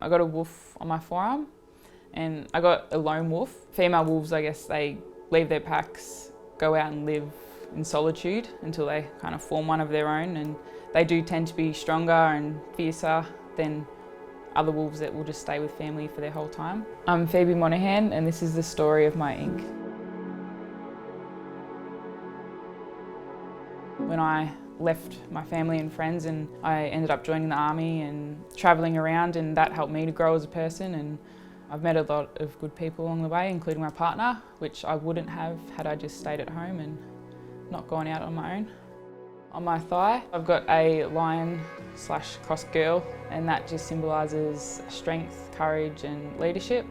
I got a wolf on my forearm and I got a lone wolf. Female wolves, I guess, they leave their packs, go out and live in solitude until they kind of form one of their own, and they do tend to be stronger and fiercer than other wolves that will just stay with family for their whole time. I'm Phoebe Monahan and this is the story of my ink. When I left my family and friends and I ended up joining the army and travelling around, and that helped me to grow as a person, and I've met a lot of good people along the way, including my partner, which I wouldn't have had I just stayed at home and not gone out on my own. On my thigh, I've got a lion/cross girl, and that just symbolises strength, courage and leadership,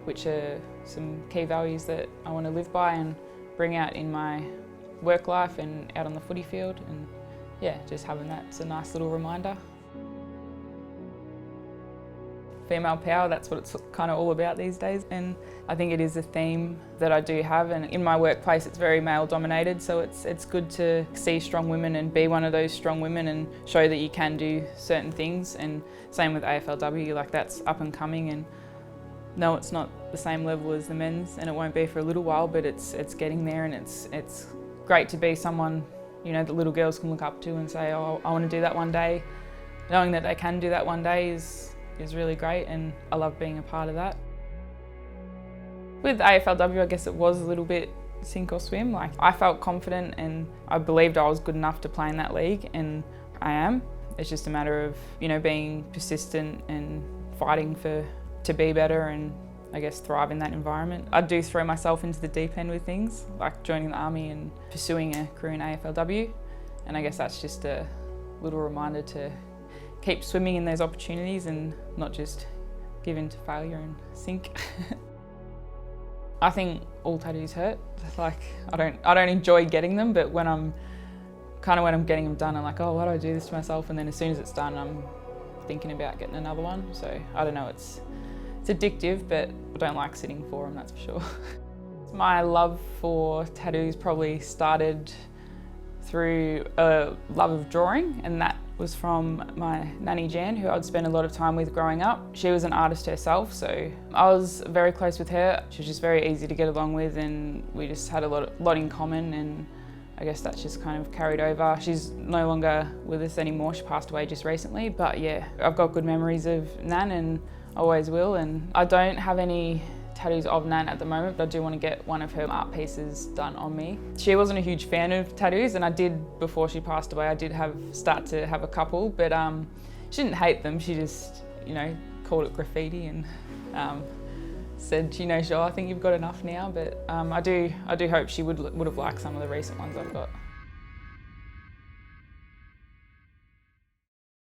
which are some key values that I want to live by and bring out in my work life and out on the footy field, and yeah, just having that's a nice little reminder. Female power, that's what it's kind of all about these days, and I think it is a theme that I do have, and in my workplace it's very male dominated, so it's good to see strong women and be one of those strong women and show that you can do certain things. And same with AFLW, like that's up and coming, and no, it's not the same level as the men's, and it won't be for a little while, but it's getting there, and it's great to be someone, you know, that little girls can look up to and say, oh, I want to do that one day. Knowing that they can do that one day is really great, and I love being a part of that. With AFLW, I guess it was a little bit sink or swim. Like, I felt confident and I believed I was good enough to play in that league, and I am. It's just a matter of, you know, being persistent and fighting to be better and I guess thrive in that environment. I do throw myself into the deep end with things, like joining the army and pursuing a career in AFLW, and I guess that's just a little reminder to keep swimming in those opportunities and not just give in to failure and sink. I think all tattoos hurt. Like, I don't enjoy getting them, but when I'm getting them done, I'm like, oh, why do I do this to myself? And then as soon as it's done, I'm thinking about getting another one. So I don't know, it's addictive, but I don't like sitting for them, that's for sure. My love for tattoos probably started through a love of drawing, and that was from my nanny Jan, who I'd spent a lot of time with growing up. She was an artist herself, so I was very close with her. She was just very easy to get along with, and we just had a lot in common, and I guess that's just kind of carried over. She's no longer with us anymore, she passed away just recently, but yeah, I've got good memories of Nan and always will, and I don't have any tattoos of Nan at the moment, but I do want to get one of her art pieces done on me. She wasn't a huge fan of tattoos, and I did, before she passed away, I did start to have a couple, but she didn't hate them, she just, you know, called it graffiti and said, you know, sure, I think you've got enough now, but I do hope she would have liked some of the recent ones I've got.